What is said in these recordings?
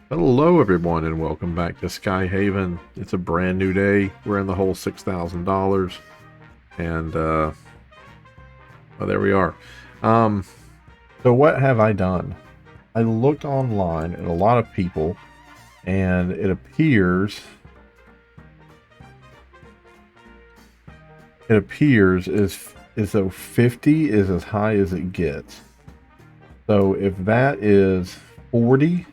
Hello, everyone, and welcome back to Skyhaven. It's a brand new day. We're in the whole $6,000, and well, there we are. So what have I done? I looked online at a lot of people, and it appears as though 50 is as high as it gets. So if that is 40.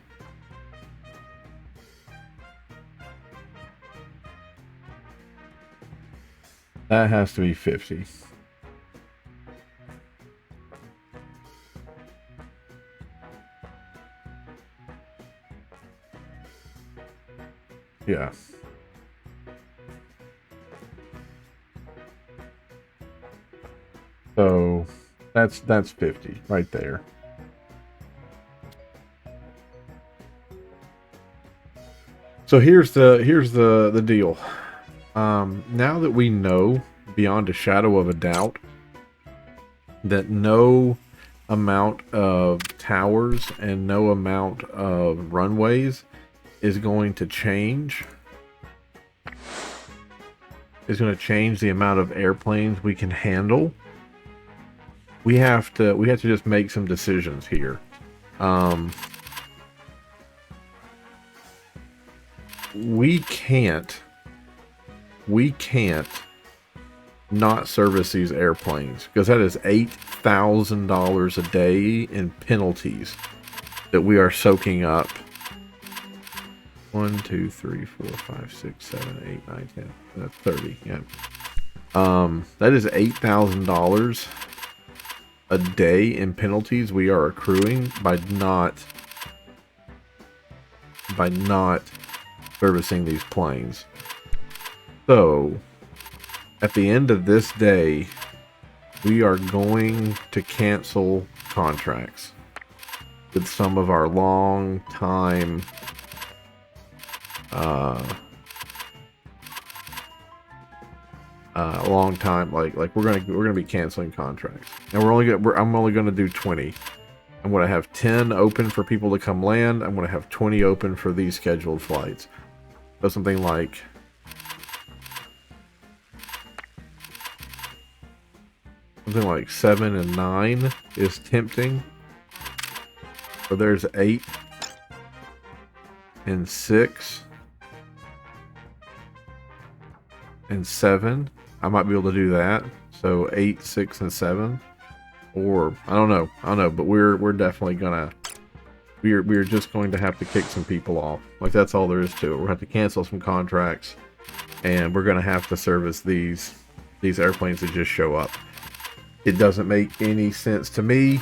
That has to be 50. Yeah. So that's 50 right there. So here's the deal. Now that we know beyond a shadow of a doubt that no amount of towers and no amount of runways is going to change, the amount of airplanes we can handle, we have to just make some decisions here. We can't not service these airplanes, because that is $8,000 a day in penalties that we are soaking up. 1, 2, 3, 4, 5, 6, 7, 8, 9, 10. That's 30. Yeah. That is $8,000 a day in penalties we are accruing by not servicing these planes. So at the end of this day, we are going to cancel contracts with some of our long time like we're gonna be canceling contracts, and I'm only gonna do 20. I'm gonna have 10 open for people to come land. I'm gonna have 20 open for these scheduled flights. So something like something like 7 and 9 is tempting. So there's 8 and 6 and 7. I might be able to do that. So 8, 6, and 7. Or I don't know, but we're definitely gonna we're just going to have to kick some people off. Like, that's all there is to it. We're gonna have to cancel some contracts, and we're gonna have to service these airplanes that just show up. It doesn't make any sense to me.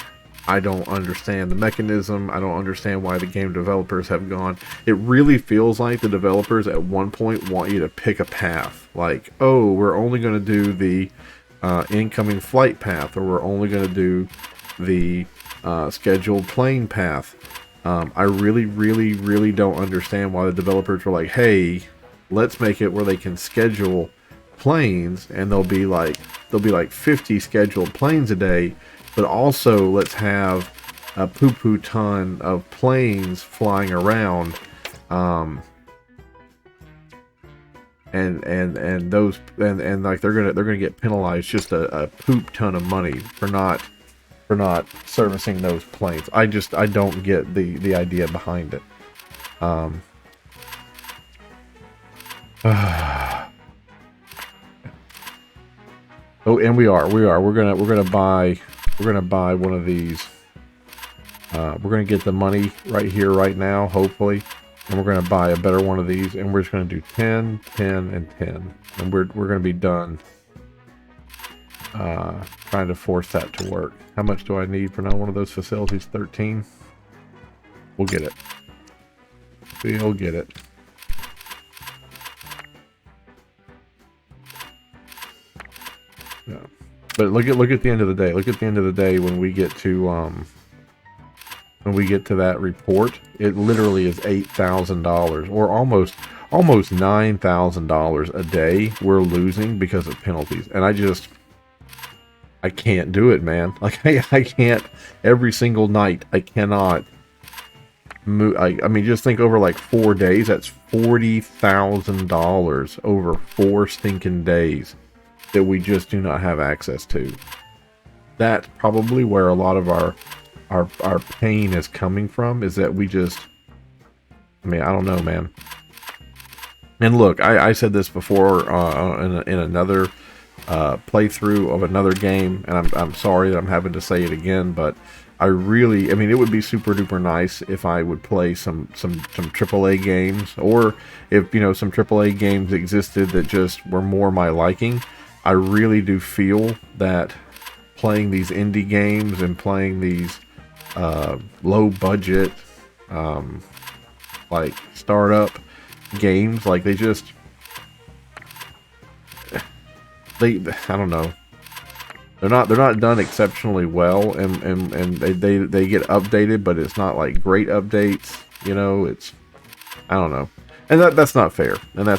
I don't understand the mechanism. I don't understand why the game developers have gone. It really feels like the developers at one point want you to pick a path. Like, oh, we're only going to do the incoming flight path, or we're only going to do the scheduled plane path. I really don't understand why the developers were like, hey, let's make it where they can schedule planes, and there'll be like 50 scheduled planes a day, but also let's have a poo ton of planes flying around, and those and like they're gonna get penalized just a poop ton of money for not servicing those planes. I don't get the idea behind it. Oh, and we're gonna buy one of these. We're gonna get the money right here, right now, hopefully, and we're gonna buy a better one of these, and we're just gonna do 10, 10, and 10, and we're gonna be done trying to force that to work. How much do I need for another one of those facilities? 13. We'll get it. We'll get it. Yeah. But look at the end of the day. Look at the end of the day when we get to that report. It literally is $8,000, or almost $9,000 a day we're losing because of penalties. And I can't do it, man. Like, I can't. Every single night, I cannot I mean, just think over like 4 days. That's $40,000 over 4 stinking days that we just do not have access to. That's probably where a lot of our pain is coming from. Is that we just, I mean, I don't know, man. And look, I said this before in another playthrough of another game, and I'm sorry that I'm having to say it again, but I mean, it would be super duper nice if I would play some AAA games, or if, you know, some AAA games existed that just were more my liking. I really do feel that playing these indie games and playing these low budget like startup games, like I don't know, they're not done exceptionally well, and they get updated, but it's not like great updates, you know. It's, I don't know, and that's not fair, and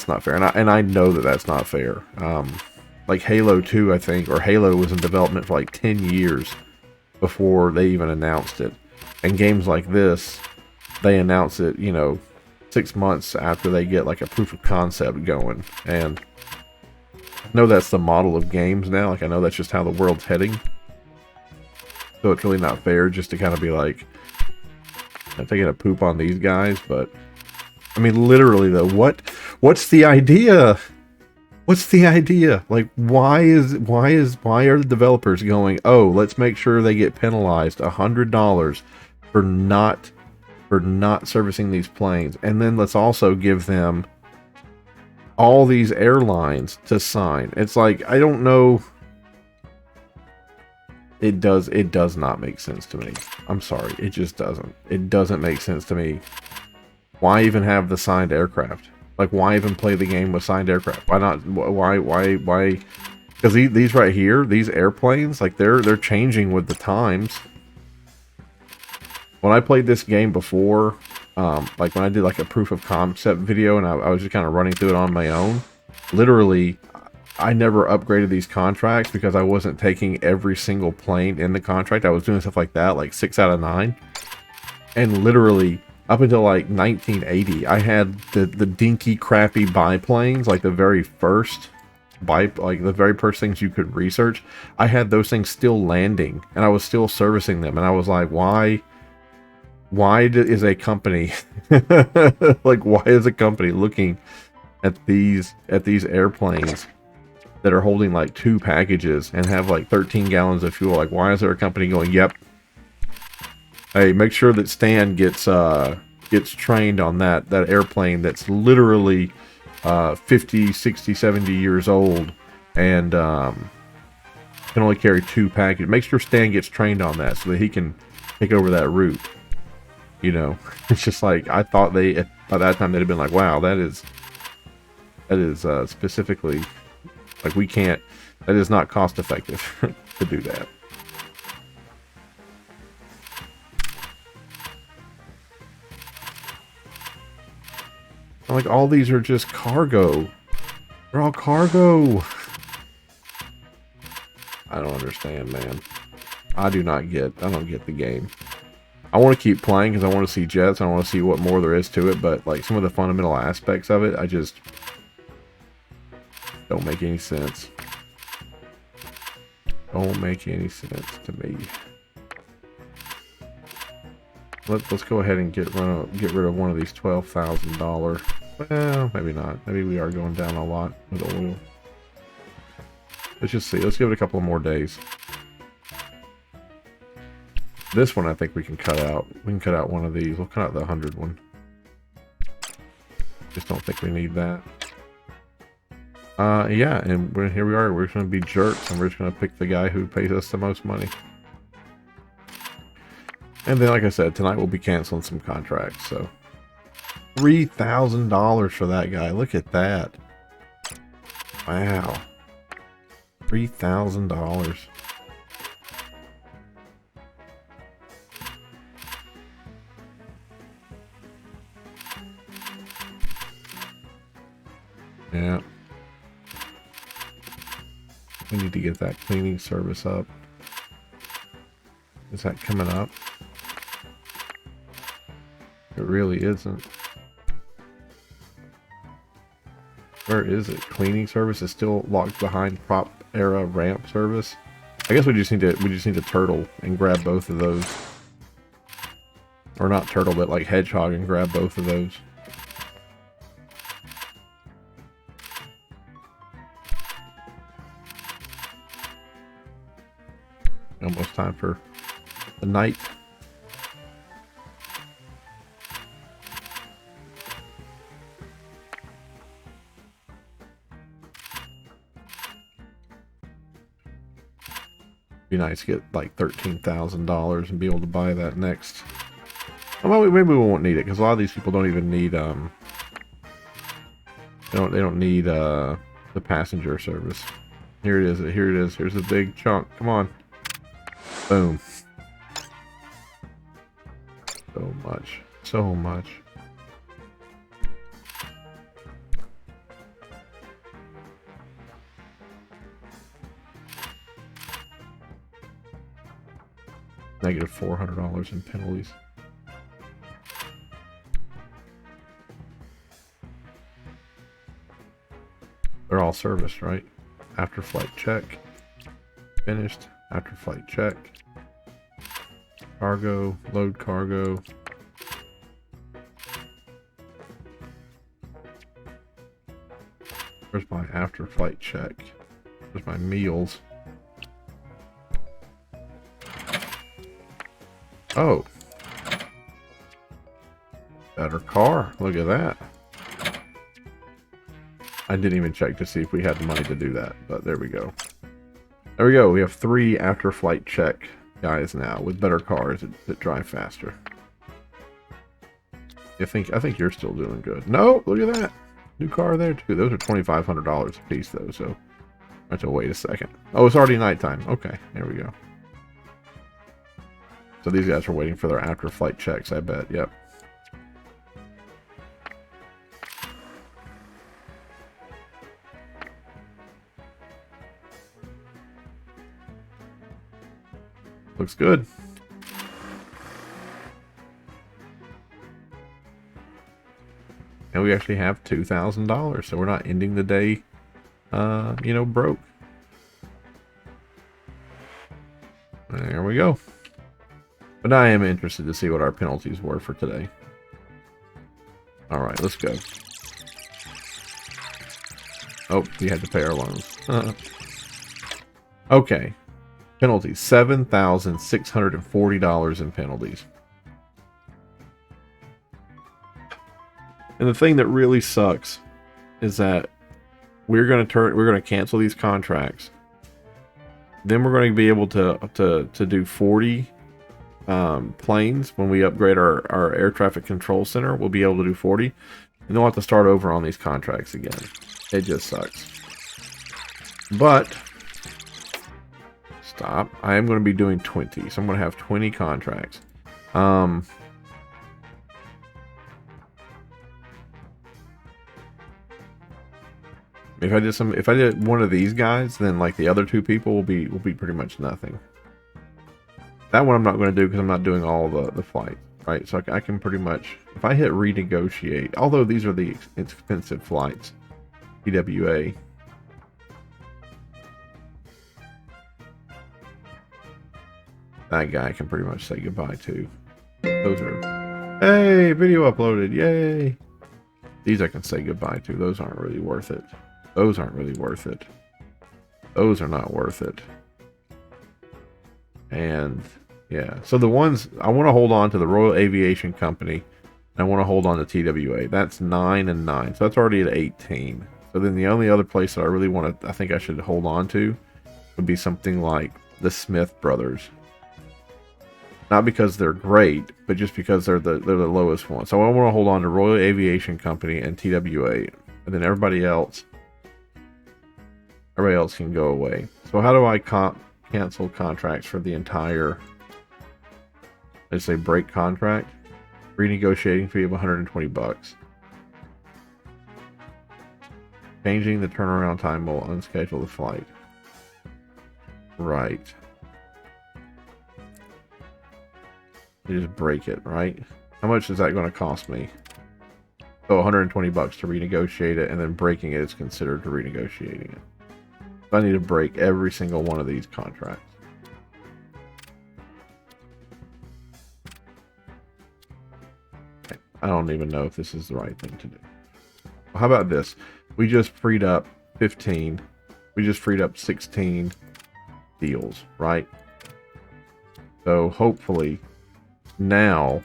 I know that that's not fair. Like Halo 2, I think, or Halo was in development for like 10 years before they even announced it, and games like this, they announce it, you know, 6 months after they get like a proof of concept going. And I know that's the model of games now. Like, I know that's just how the world's heading. So it's really not fair just to kind of be like, I'm taking a poop on these guys. But I mean, literally though, what's the idea? What's the idea? Like, why are the developers going, oh, let's make sure they get penalized $100 for not servicing these planes, and then let's also give them all these airlines to sign. It's like, I don't know. It does not make sense to me. I'm sorry, it just doesn't. It doesn't make sense to me. Why even have the signed aircraft? Like, why even play the game with signed aircraft? Why not? Why? Because these right here, these airplanes, like they're changing with the times. When I played this game before, like when I did like a proof of concept video, and I was just kind of running through it on my own, literally, I never upgraded these contracts because I wasn't taking every single plane in the contract. I was doing stuff like that, like 6 out of 9. And literally, up until like 1980, I had the dinky, crappy biplanes, like the very first things you could research. I had those things still landing, and I was still servicing them. And I was like, why is a company like, why is a company looking at these airplanes that are holding like 2 packages and have like 13 gallons of fuel? Like, why is there a company going, yep, hey, make sure that Stan gets trained on that airplane that's literally 50, 60, 70 years old and can only carry 2 packages. Make sure Stan gets trained on that so that he can take over that route. You know, it's just like, I thought by that time they'd have been like, wow, that is specifically, like, we can't, that is not cost effective to do that. Like, all these are just cargo. They're all cargo. I don't understand, man. I don't get the game. I want to keep playing because I want to see jets. I want to see what more there is to it. But like, some of the fundamental aspects of it, I just don't make any sense. Don't make any sense to me. Let's go ahead and get rid of one of these $12,000. Well, maybe not. Maybe we are going down a lot with oil. Let's just see. Let's give it a couple more days. This one I think we can cut out. We can cut out one of these. We'll cut out the 100 one. Just don't think we need that. Yeah, and here we are. We're just going to be jerks, and we're just going to pick the guy who pays us the most money. And then, like I said, tonight we'll be canceling some contracts, so. $3,000 for that guy. Look at that. Wow. $3,000. Yeah. We need to get that cleaning service up. Is that coming up? It really isn't. Where is it? Cleaning service is still locked behind prop era ramp service. I guess we just need to turtle and grab both of those. Or not turtle, but like hedgehog and grab both of those. Almost time for the night. Be nice to get like $13,000 and be able to buy that next. Well, maybe we won't need it because a lot of these people don't even need they don't need the passenger service. Here it is. Here it is. Here's a big chunk. Come on. Boom. So much. So much. Negative $400 in penalties. They're all serviced, right? After flight check. Finished. After flight check. Cargo. Load cargo. Where's my after flight check? Where's my meals? Oh. Better car. Look at that. I didn't even check to see if we had the money to do that, but there we go. There we go. We have 3 after flight check guys now with better cars that drive faster. I think you're still doing good. No, look at that. New car there too. Those are $2,500 a piece though, so I have to wait a second. Oh, it's already nighttime. Okay, there we go. So these guys are waiting for their after flight checks, I bet. Yep. Looks good. And we actually have $2,000, so we're not ending the day, you know, broke. There we go. But I am interested to see what our penalties were for today. All right, let's go. Oh, we had to pay our loans. Okay. Penalties. $7,640 in penalties. And the thing that really sucks is that we're going to cancel these contracts. Then we're going to be able to do 40 planes when we upgrade our air traffic control center. We'll be able to do 40, and then we'll have to start over on these contracts again. It just sucks. But stop. I am going to be doing 20, so I'm going to have 20 contracts. If I did one of these guys, then like the other 2 people will be pretty much nothing. That one I'm not going to do because I'm not doing all the flight, right? So I can pretty much, if I hit renegotiate, although these are the expensive flights, TWA. That guy I can pretty much say goodbye to. Those are, hey, video uploaded, yay! These I can say goodbye to. Those aren't really worth it. Those aren't really worth it. Those are not worth it. And yeah, so the ones I want to hold on to, the Royal Aviation Company, and I want to hold on to TWA. That's 9 and 9, so that's already at 18. So then the only other place that I really want to, I think I should hold on to, would be something like the Smith Brothers. Not because they're great, but just because they're the lowest one. So I want to hold on to Royal Aviation Company and TWA, and then everybody else can go away. So how do I cancel contracts for the entire, let's say, break contract? Renegotiating fee of $120. Changing the turnaround time will unschedule the flight. Right. You just break it, right? How much is that going to cost me? So 120 bucks to renegotiate it, and then breaking it is considered to renegotiating it. So I need to break every single one of these contracts. Okay. I don't even know if this is the right thing to do. Well, how about this? We just freed up 15. We just freed up 16 deals, right? So hopefully now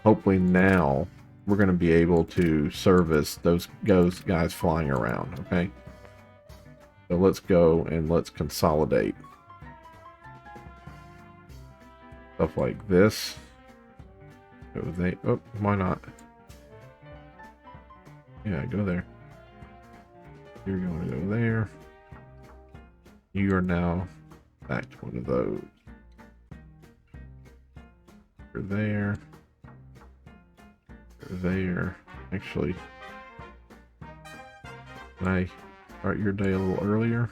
we're going to be able to service those guys flying around, okay? So let's go and let's consolidate. Stuff like this. Oh, why not? Yeah, go there. You're going to go there. You are now back to one of those. You're there. You're there. Actually, can I start your day a little earlier?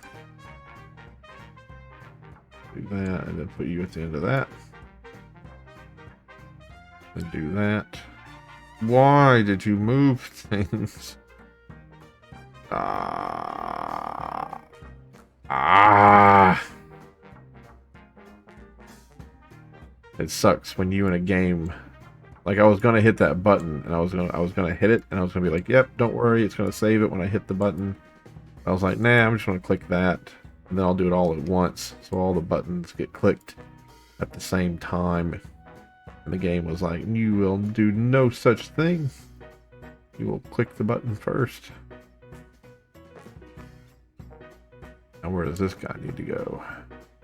Do that, and then put you at the end of that. Then do that. Why did you move things? It sucks when you in a game, like I was gonna hit that button and I was gonna hit it and I was gonna be like, yep, don't worry, it's gonna save it when I hit the button. I was like, nah, I'm just gonna click that and then I'll do it all at once, so all the buttons get clicked at the same time. And the game was like, you will do no such thing. You will click the button first. Now where does this guy need to go?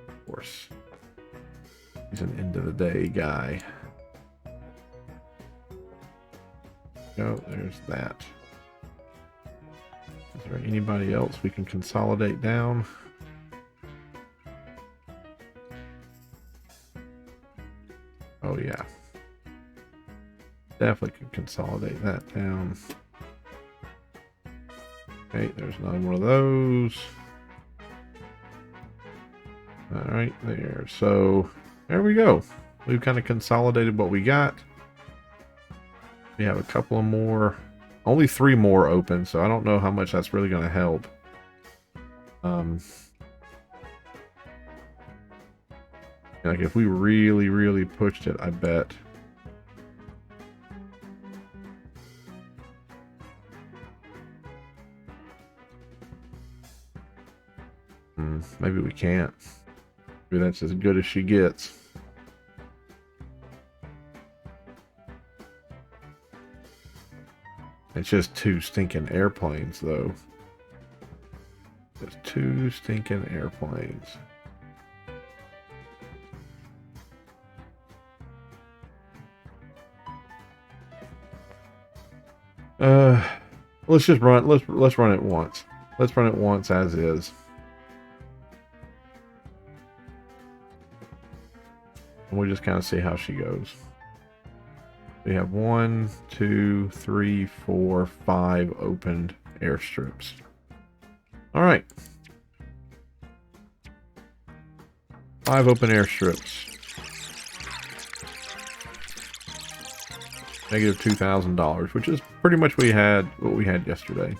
Of course. He's an end of the day guy. Go, there's that. Is there anybody else we can consolidate down? Oh yeah. Definitely can consolidate that down. Okay, there's another one of those. Alright, there. So, there we go. We've kind of consolidated what we got. We have a couple of more. Only 3 more open, so I don't know how much that's really going to help. Like if we really, really pushed it, I bet. Maybe we can't. Maybe that's as good as she gets. It's just 2 stinking airplanes, though. Just 2 stinking airplanes. Let's just run. Let's run it once. Let's run it once as is. And we'll just kind of see how she goes. We have 1, 2, 3, 4, 5 opened airstrips. All right. 5 open airstrips. Negative $2,000, which is pretty much what we had yesterday.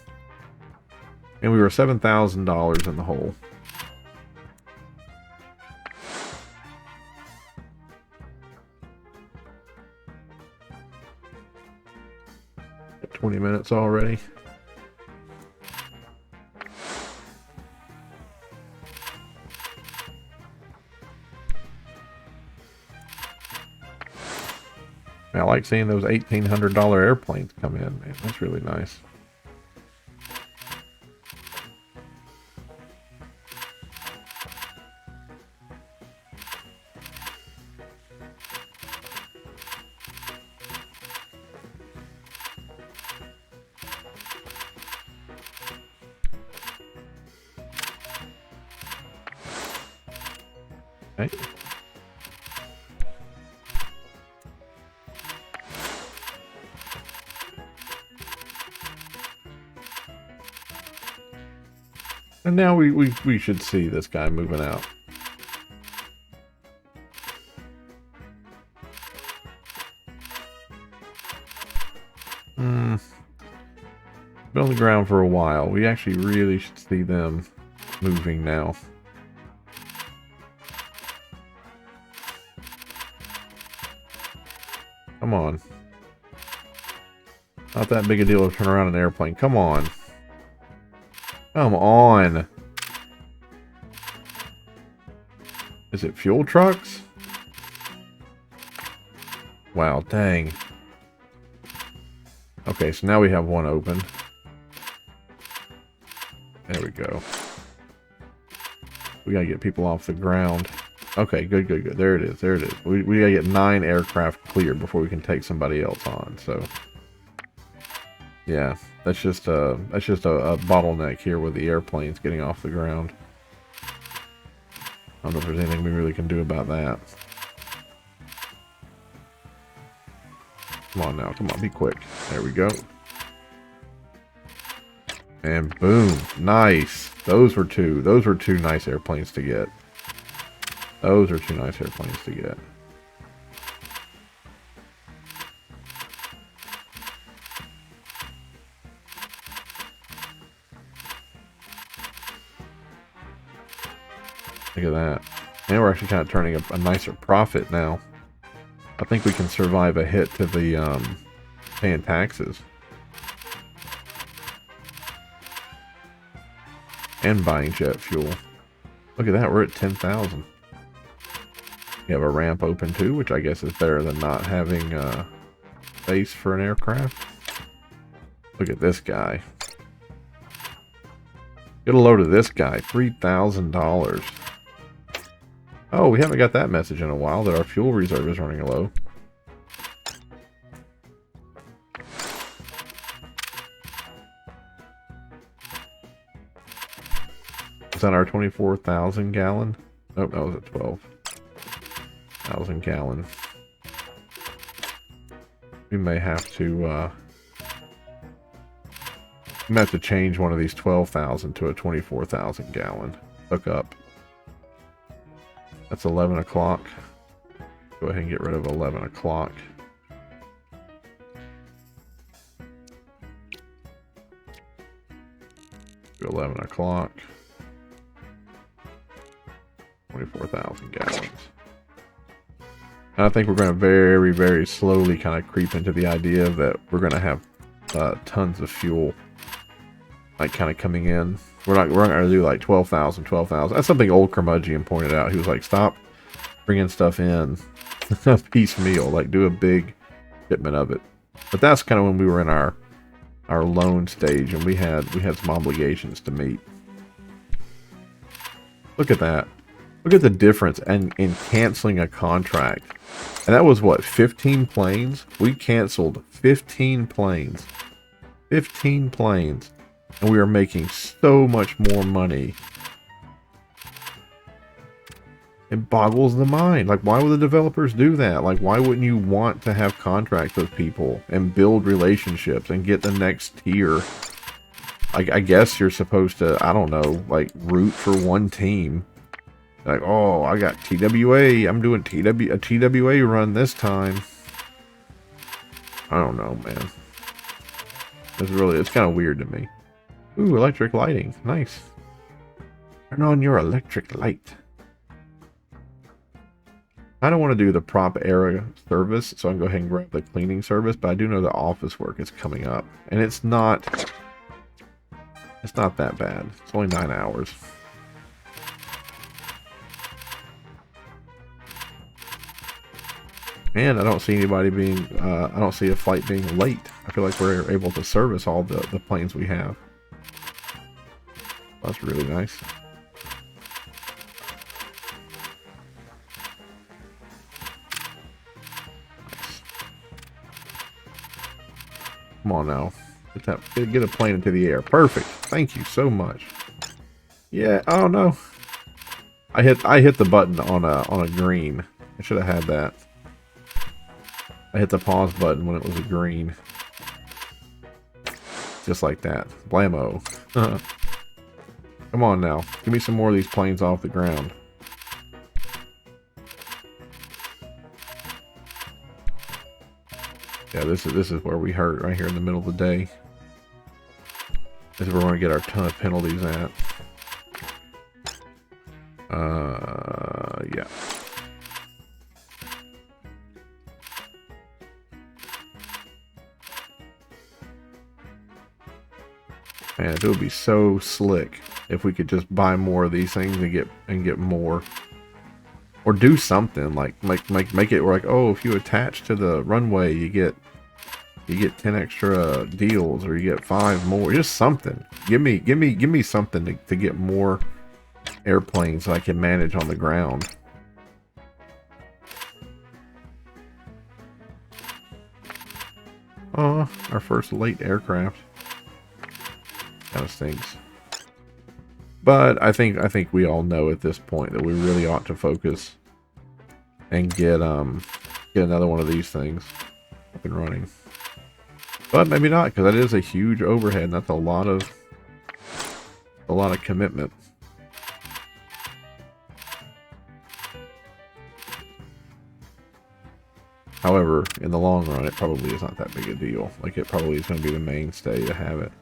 And we were $7,000 in the hole. Got 20 minutes already. I like seeing those $1,800 airplanes come in, man. That's really nice. Okay. And now we should see this guy moving out. Been on the ground for a while. We actually really should see them moving now. Come on. Not that big a deal to turn around an airplane. Come on. Come on. Is it fuel trucks? Wow, dang. Okay, so now we have one open. There we go. We gotta get people off the ground. Okay, good, good, good. There it is. There it is. We gotta get 9 aircraft cleared before we can take somebody else on. So, yeah, that's just a bottleneck here with the airplanes getting off the ground. I don't know if there's anything we really can do about that. Come on now, come on, be quick. There we go. And boom, nice. Those were two nice airplanes to get. Those are 2 nice airplanes to get. Look at that. And we're actually kind of turning a nicer profit now. I think we can survive a hit to the paying taxes. And buying jet fuel. Look at that, we're at 10,000. We have a ramp open too, which I guess is better than not having space for an aircraft. Look at this guy. Get a load of this guy, $3,000. Oh, we haven't got that message in a while that our fuel reserve is running low. Is that our 24,000 gallon? Nope, that was at 12,000 gallon. We may have to change one of these 12,000 to a 24,000 gallon hookup. That's 11 o'clock. Go ahead and get rid of 11 o'clock. Do 11 o'clock. 24,000 gallons. And I think we're going to very, very slowly kind of creep into the idea that we're going to have tons of fuel like kind of coming in. We're not going to do like 12,000. That's something old Curmudgeon pointed out. He was like, stop bringing stuff in piecemeal, like do a big shipment of it. But that's kind of when we were in our loan stage and we had some obligations to meet. Look at that. Look at the difference in canceling a contract. And that was what, 15 planes? We canceled 15 planes. 15 planes. And we are making so much more money. It boggles the mind. Like, why would the developers do that? Like, why wouldn't you want to have contracts with people and build relationships and get the next tier? I guess you're supposed to, I don't know, like, root for one team. Like, oh, I got TWA. I'm doing a TWA run this time. I don't know, man. It's kind of weird to me. Ooh, electric lighting. Nice. Turn on your electric light. I don't want to do the prop era service, so I can go ahead and grab the cleaning service, but I do know the office work is coming up. And it's not that bad. It's only 9 hours. And I don't see anybody being, I don't see a flight being late. I feel like we're able to service all the planes we have. That's really nice. Come on now. Get a plane into the air. Perfect. Thank you so much. Yeah, oh no. I hit the button on a green. I should have had that. I hit the pause button when it was a green. Just like that. Blammo. Come on now. Give me some more of these planes off the ground. Yeah, this is where we hurt, right here in the middle of the day. This is where we're gonna get our ton of penalties at. Yeah. Man, it would be so slick if we could just buy more of these things and get more, or do something like make it like, oh, if you attach to the runway, you get 10 extra deals, or you get 5 more. Just something. Give me something to get more airplanes I can manage on the ground. Oh, our first late aircraft. Kind of stinks. But I think we all know at this point that we really ought to focus and get another one of these things up and running. But maybe not, because that is a huge overhead, and that's a lot of commitment. However, in the long run, it probably is not that big a deal. Like, it probably is going to be the mainstay to have it.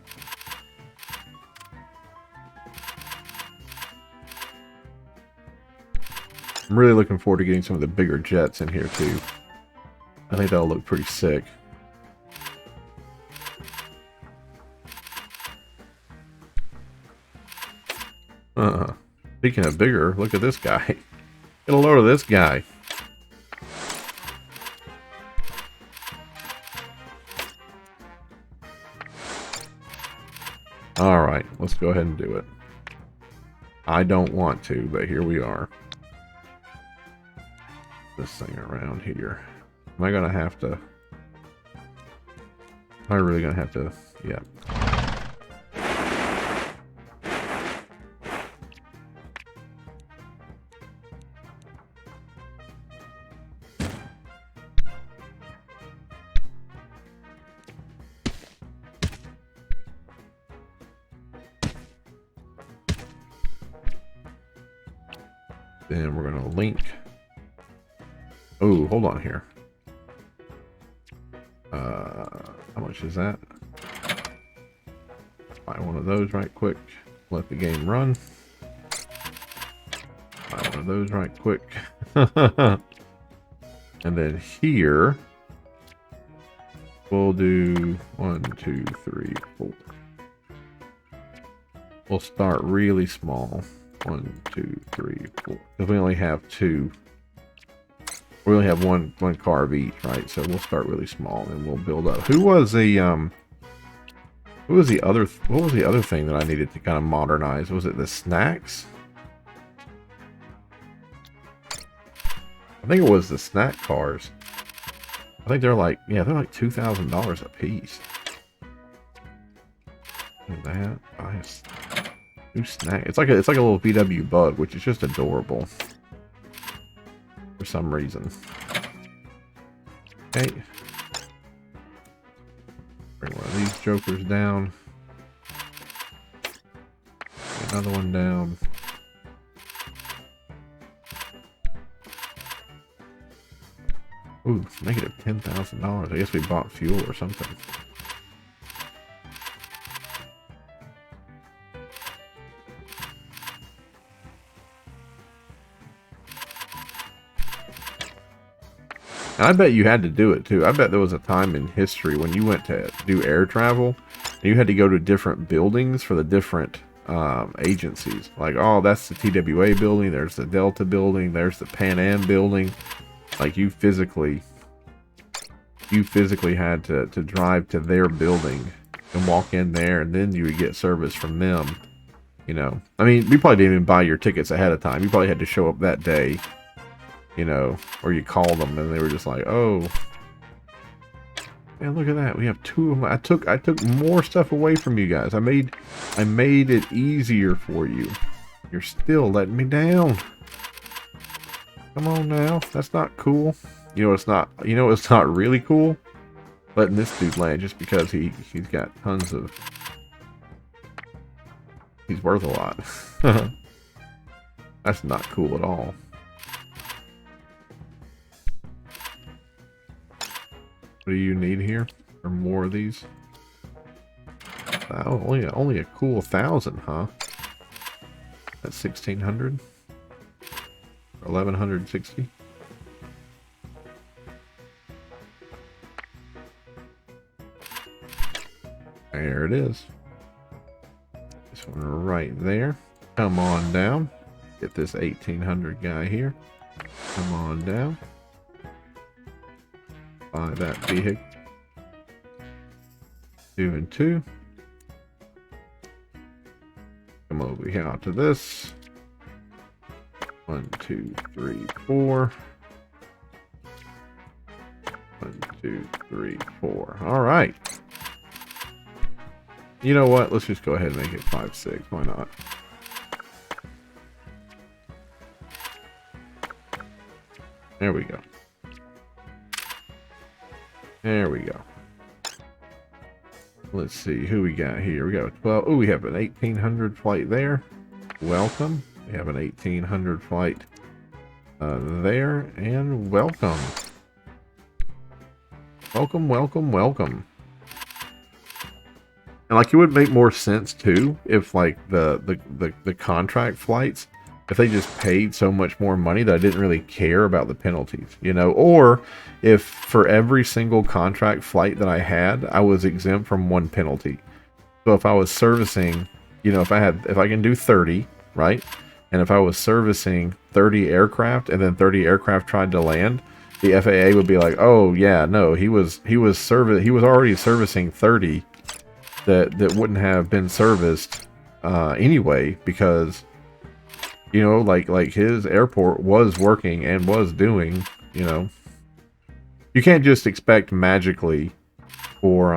I'm really looking forward to getting some of the bigger jets in here, too. I think that'll look pretty sick. Speaking of bigger, look at this guy. Get a load of this guy. Alright, let's go ahead and do it. I don't want to, but here we are. This thing around here. Am I gonna have to... Am I really gonna have to... Yeah. Then we're gonna link. Oh, hold on here. How much is that? Buy one of those right quick. Let the game run. Buy one of those right quick. And then here, we'll do 1, 2, 3, 4. We'll start really small. 1, 2, 3, 4. Because we only have 2. We only have one car of each, right? So we'll start really small and we'll build up. What was the other thing that I needed to kind of modernize? Was it the snacks? I think it was the snack cars. I think they're like, yeah, they're like $2,000 a piece. And that, new snack. It's like a little VW Bug, which is just adorable. For some reason. Okay. Bring one of these jokers down. Another one down. Ooh, negative $10,000. I guess we bought fuel or something. And I bet you had to do it too. I bet there was a time in history when you went to do air travel and you had to go to different buildings for the different agencies. Like, oh, that's the TWA building, there's the Delta building, there's the Pan Am building. Like, you physically had to drive to their building and walk in there, and then you would get service from them. You know, I mean, you probably didn't even buy your tickets ahead of time. You probably had to show up that day. You know, or you called them and they were just like, oh, man, look at that. We have 2 of them. I took more stuff away from you guys. I made it easier for you. You're still letting me down. Come on now. That's not cool. You know, it's not really cool. Letting this dude land just because he's got tons of, he's worth a lot. That's not cool at all. What do you need here? Or more of these? Oh, only a cool 1,000, huh? That's 1,600. 1,160. There it is. This one right there. Come on down. Get this 1,800 guy here. Come on down. Buy that vehicle. 2 and 2. Come over here to this. 1, 2, 3, 4. 1, 2, 3, 4. All right. You know what? Let's just go ahead and make it 5, 6. Why not? There we go. There we go. Let's see who we got here. We got a 12. Oh, we have an 1,800 flight there. Welcome. We have an 1,800 flight there, and welcome. Welcome, welcome, welcome. And like, it would make more sense too if like the contract flights, if they just paid so much more money that I didn't really care about the penalties, you know, or if for every single contract flight that I had, I was exempt from 1 penalty. So if I was servicing, you know, if I can do 30, right? And if I was servicing 30 aircraft and then 30 aircraft tried to land, the FAA would be like, "Oh yeah, no, he was already servicing 30 that wouldn't have been serviced anyway, because you know, like his airport was working and was doing, you know, you can't just expect magically for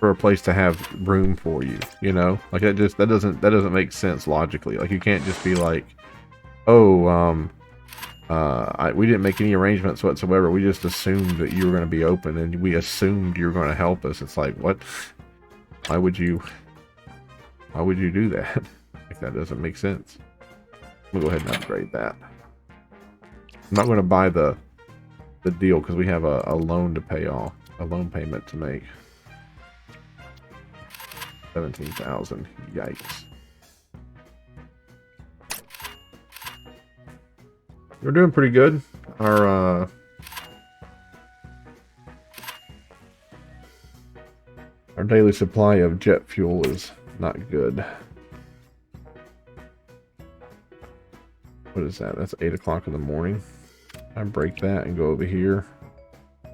a place to have room for you, you know, like that doesn't make sense logically. Like, you can't just be like, oh, we didn't make any arrangements whatsoever. We just assumed that you were going to be open, and we assumed you were going to help us. It's like, what? Why would you do that? Like, that doesn't make sense. I'm gonna go ahead and upgrade that. I'm not going to buy the deal because we have a loan to pay off, a loan payment to make. 17,000. Yikes. We're doing pretty good. Our daily supply of jet fuel is not good. What is that? That's 8 o'clock in the morning. I break that and go over here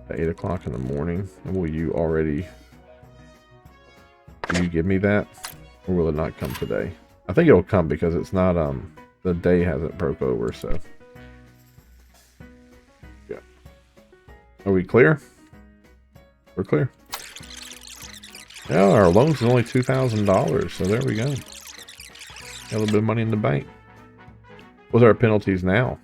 at 8 o'clock in the morning. And will you give me that? Or will it not come today? I think it'll come because it's not, the day hasn't broke over, so. Yeah. Are we clear? We're clear. Yeah, our loan's only $2,000, so there we go. Got a little bit of money in the bank. What's our penalties now?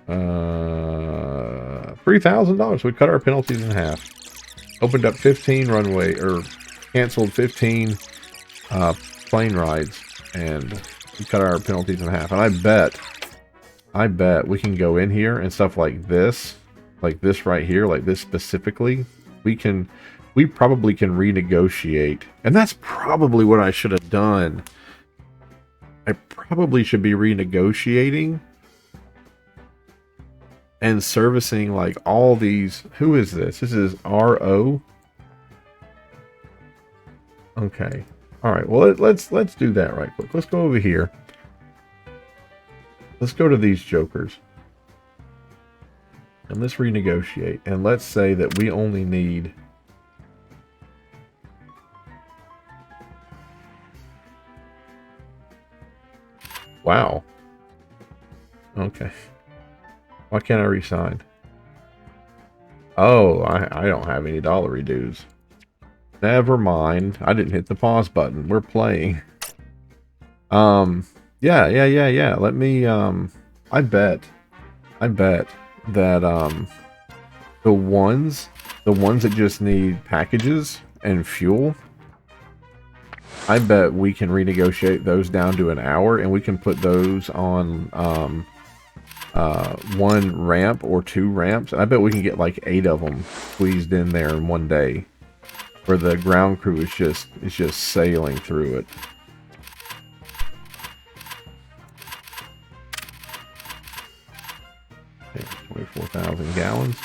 $3,000. We cut our penalties in half. Opened up 15 runway, or canceled 15 plane rides, and we cut our penalties in half. And I bet we can go in here and stuff like this right here, like this specifically. We probably can renegotiate, and that's probably what I should have done. I probably should be renegotiating and servicing like all these. Who is this? This is RO. Okay. All right. Well, let's do that right quick. Let's go over here. Let's go to these jokers. And let's renegotiate. And let's say that we only need wow. Okay. Why can't I resign? Oh, I don't have any dollar dues. Never mind. I didn't hit the pause button. We're playing. Yeah. Let me I bet that the ones that just need packages and fuel, I bet we can renegotiate those down to an hour, and we can put those on one ramp or two ramps. And I bet we can get like 8 of them squeezed in there in one day, where the ground crew is just sailing through it. Okay, 24,000 gallons.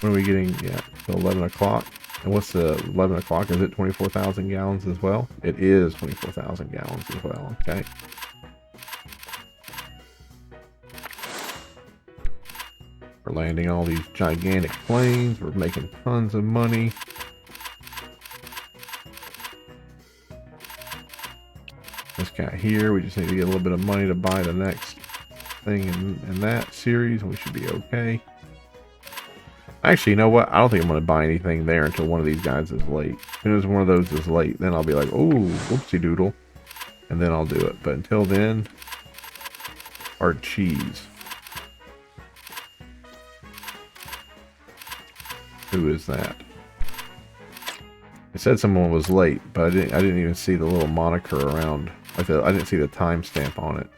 When are we getting? Yeah, so 11 o'clock. And what's the 11 o'clock? Is it 24,000 gallons as well? It is 24,000 gallons as well. Okay. We're landing all these gigantic planes. We're making tons of money. This guy here, we just need to get a little bit of money to buy the next thing in that series, and we should be okay. Actually, you know what? I don't think I'm going to buy anything there until one of these guys is late. As soon as one of those is late, then I'll be like, oh, whoopsie doodle. And then I'll do it. But until then, hard cheese. Who is that? It said someone was late, but I didn't even see the little moniker around. I didn't see the timestamp on it.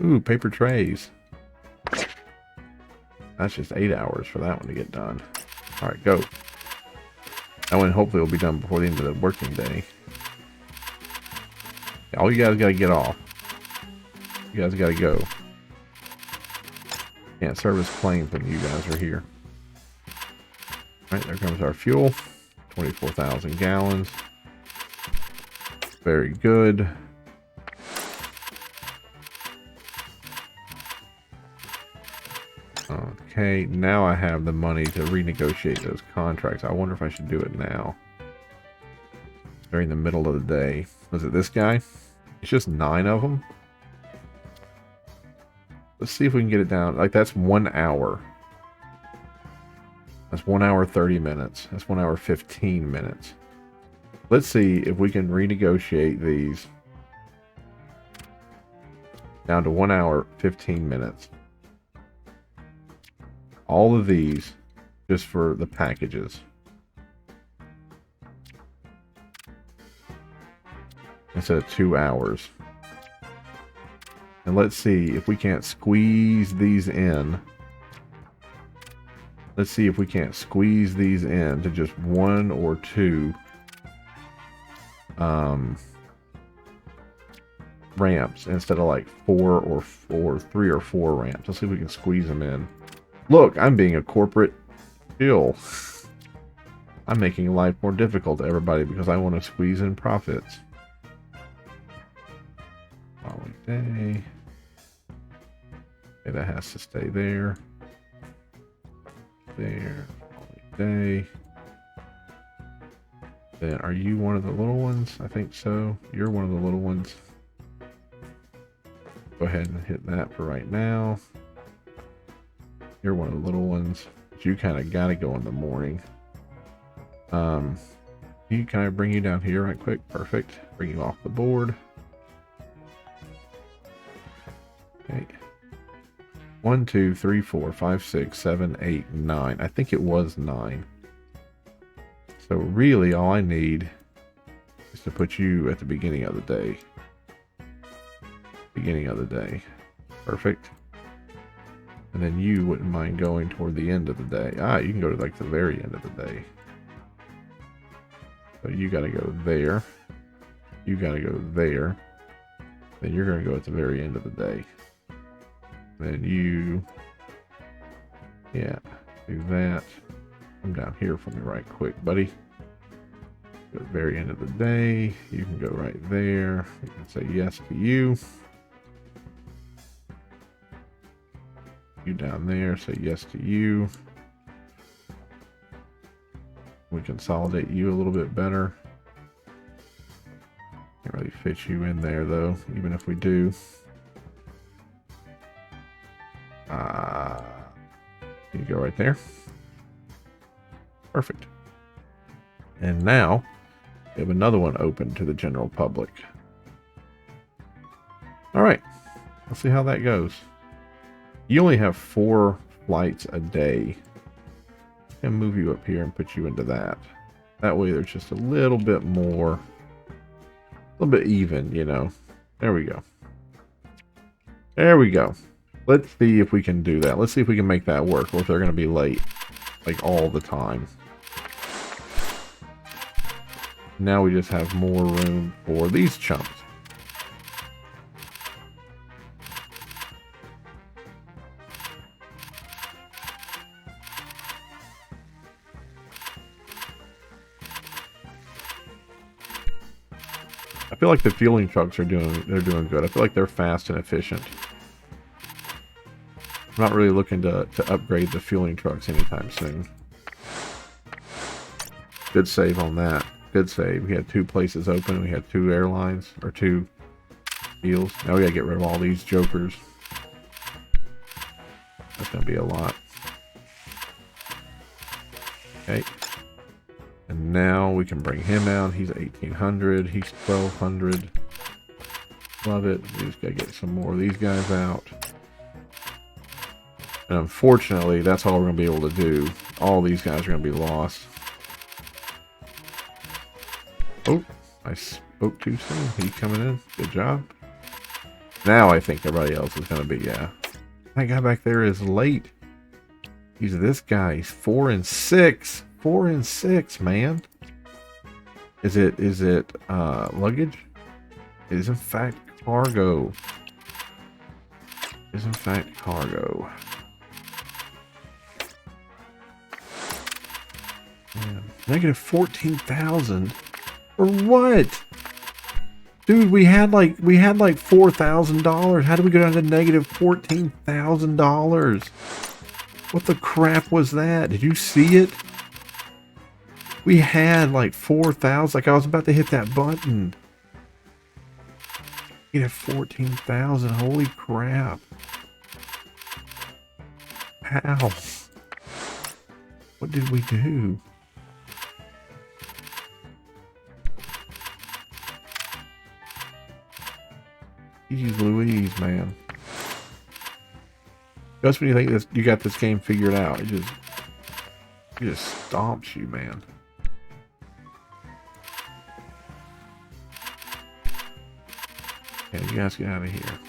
Ooh, paper trays. That's just 8 hours for that one to get done. Alright, go. That one hopefully will be done before the end of the working day. All you guys gotta get off. You guys gotta go. Can't service planes when you guys are here. Alright, there comes our fuel. 24,000 gallons. Very good. Okay, now I have the money to renegotiate those contracts. I wonder if I should do it now. During the middle of the day. Was it this guy? It's just 9 of them. Let's see if we can get it down. Like, that's 1 hour. That's 1 hour 30 minutes. That's 1 hour 15 minutes. Let's see if we can renegotiate these down to 1 hour 15 minutes. All of these just for the packages. Instead of 2 hours. And let's see if we can't squeeze these in. Let's see if we can't squeeze these in to just 1 or 2 ramps instead of like 4 or 3 or 4 ramps. Let's see if we can squeeze them in. Look, I'm being a corporate shill. I'm making life more difficult to everybody because I want to squeeze in profits. Following day. Okay, that has to stay there. There. Following day. Then, are you one of the little ones? I think so. You're one of the little ones. Go ahead and hit that for right now. You're one of the little ones. But you kind of got to go in the morning. Can I bring you down here right quick? Perfect. Bring you off the board. Okay. 1, 2, 3, 4, 5, 6, 7, 8, 9. I think it was 9. So really all I need is to put you at the beginning of the day. Beginning of the day. Perfect. And then you wouldn't mind going toward the end of the day. Ah, you can go to like the very end of the day. So you gotta go there. You gotta go there. Then you're gonna go at the very end of the day. Then you, yeah, do that. Come down here for me right quick, buddy. Go to the very end of the day. You can go right there. You can say yes to you. You down there, say yes to you. We consolidate you a little bit better. Can't really fit you in there though, even if we do. You go right there. Perfect. And now we have another one open to the general public. All right, let's see how that goes. You only have 4 flights a day. And move you up here and put you into that. That way there's just a little bit more, a little bit even, you know. There we go. There we go. Let's see if we can do that. Let's see if we can make that work, or if they're going to be late, like all the time. Now we just have more room for these chumps. I feel like the fueling trucks are doing good. I feel like they're fast and efficient. I'm not really looking to upgrade the fueling trucks anytime soon. Good save on that. Good save. We had 2 places open. We had 2 airlines, or 2 deals. Now we gotta get rid of all these jokers. That's gonna be a lot. Okay. And now we can bring him out. He's 1800. He's 1200. Love it. We just gotta get some more of these guys out. And unfortunately, that's all we're gonna be able to do. All these guys are gonna be lost. Oh, I spoke too soon. He's coming in. Good job. Now I think everybody else is gonna be, yeah. That guy back there is late. He's this guy. He's 4 and 6. 4 and 6, man. Is it luggage? It is in fact cargo. It is in fact cargo. Man, negative 14,000 for what? Dude, we had like $4,000. How did we go down to negative $14,000? What the crap was that? Did you see it? We had like 4,000. Like I was about to hit that button. You have 14,000. Holy crap! How? What did we do? Jeez Louise, man. Just when you think this, you got this game figured out, it just stomps you, man. Okay, you guys get out of here.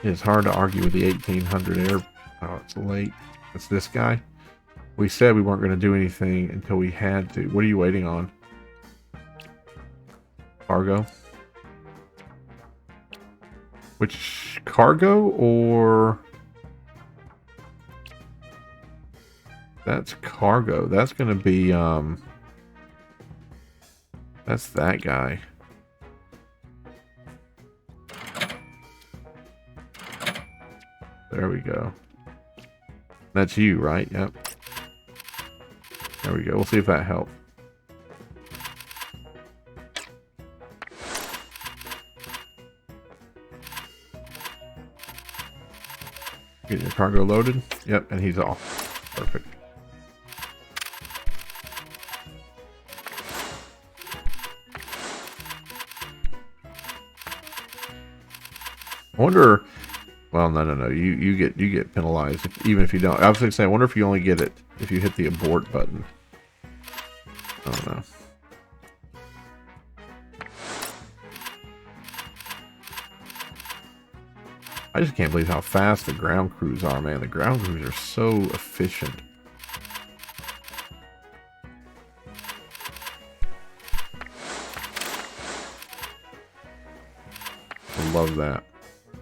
It's hard to argue with the 1800 air. Oh, it's late. It's this guy. We said we weren't going to do anything until we had to. What are you waiting on? Cargo? Which cargo or... That's cargo. That's going to be, that's that guy. There we go. That's you, right? Yep. There we go. We'll see if that helps. Get your cargo loaded. Yep, and he's off. Perfect. I wonder... Well, no. You get penalized even if you don't. I was going to say, I wonder if you only get it if you hit the abort button. I don't know. I just can't believe how fast the ground crews are, man. The ground crews are so efficient. I love that.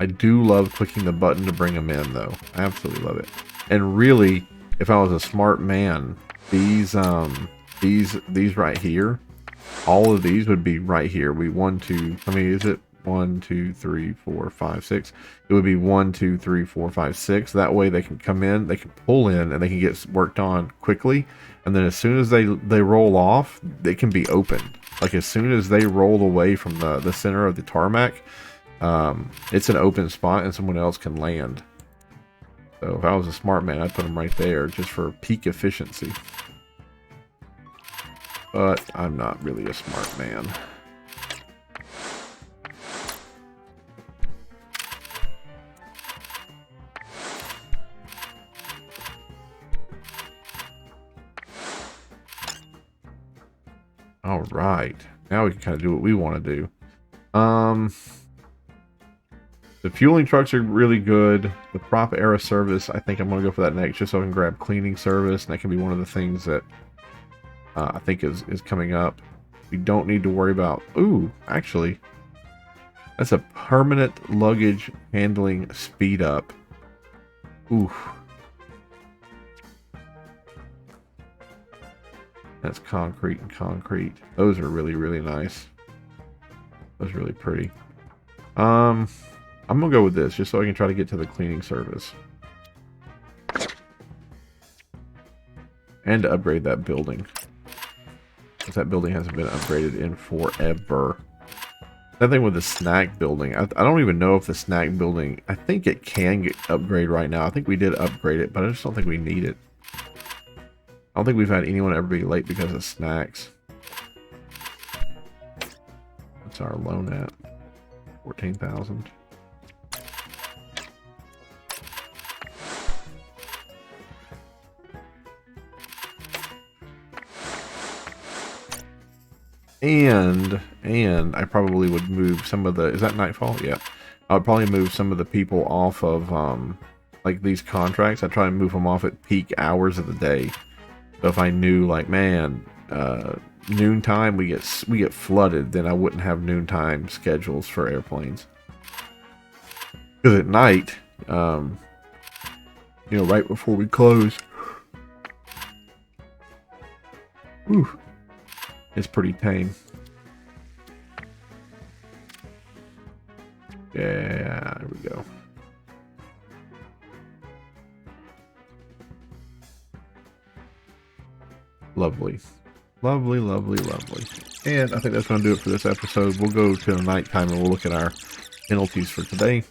I do love clicking the button to bring them in, though. I absolutely love it. And really, if I was a smart man, these right here, all of these would be right here. We 1, 2. I mean, is it 1, 2, 3, 4, 5, 6? It would be 1, 2, 3, 4, 5, 6. That way, they can come in, they can pull in, and they can get worked on quickly. And then as soon as they roll off, they can be opened. Like as soon as they roll away from the center of the tarmac. It's an open spot and someone else can land. So if I was a smart man, I'd put them right there just for peak efficiency. But I'm not really a smart man. All right, now we can kind of do what we want to do. The fueling trucks are really good. The prop era service, I think I'm going to go for that next, just so I can grab cleaning service, and that can be one of the things that I think is coming up. We don't need to worry about... Ooh, actually, that's a permanent luggage handling speed up. Ooh. That's concrete and concrete. Those are really, really nice. Those are really pretty. I'm gonna go with this just so I can try to get to the cleaning service. And to upgrade that building. Because that building hasn't been upgraded in forever. That thing with the snack building. I don't even know if the snack building... I think it can get upgraded right now. I think we did upgrade it, but I just don't think we need it. I don't think we've had anyone ever be late because of snacks. What's our loan at? 14,000. And I probably would move some of the... Is that Nightfall? Yeah. I would probably move some of the people off of like these contracts. I try and move them off at peak hours of the day. So if I knew, like, man, noontime we get flooded, then I wouldn't have noontime schedules for airplanes. Because at night, you know, right before we close, whew, it's pretty tame. Yeah, there we go. Lovely. Lovely, lovely, lovely. And I think that's going to do it for this episode. We'll go to the nighttime and we'll look at our penalties for today.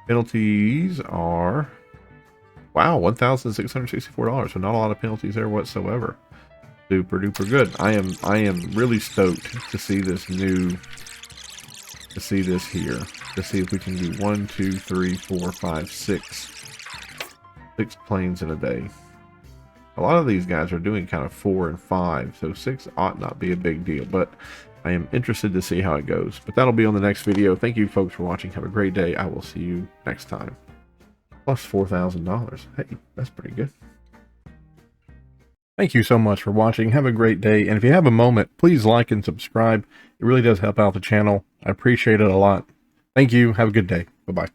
Penalties are... Wow, $1,664. So not a lot of penalties there whatsoever. Super duper good. I am really stoked to see this new... To see this here. To see if we can do 1, 2, 3, 4, 5, 6. 6 planes in a day. A lot of these guys are doing kind of 4 and 5, so 6 ought not be a big deal, but I am interested to see how it goes. But that'll be on the next video. Thank you folks for watching. Have a great day. I will see you next time. Plus $4,000. Hey, that's pretty good. Thank you so much for watching. Have a great day. And if you have a moment, please like and subscribe. It really does help out the channel. I appreciate it a lot. Thank you. Have a good day. Bye-bye.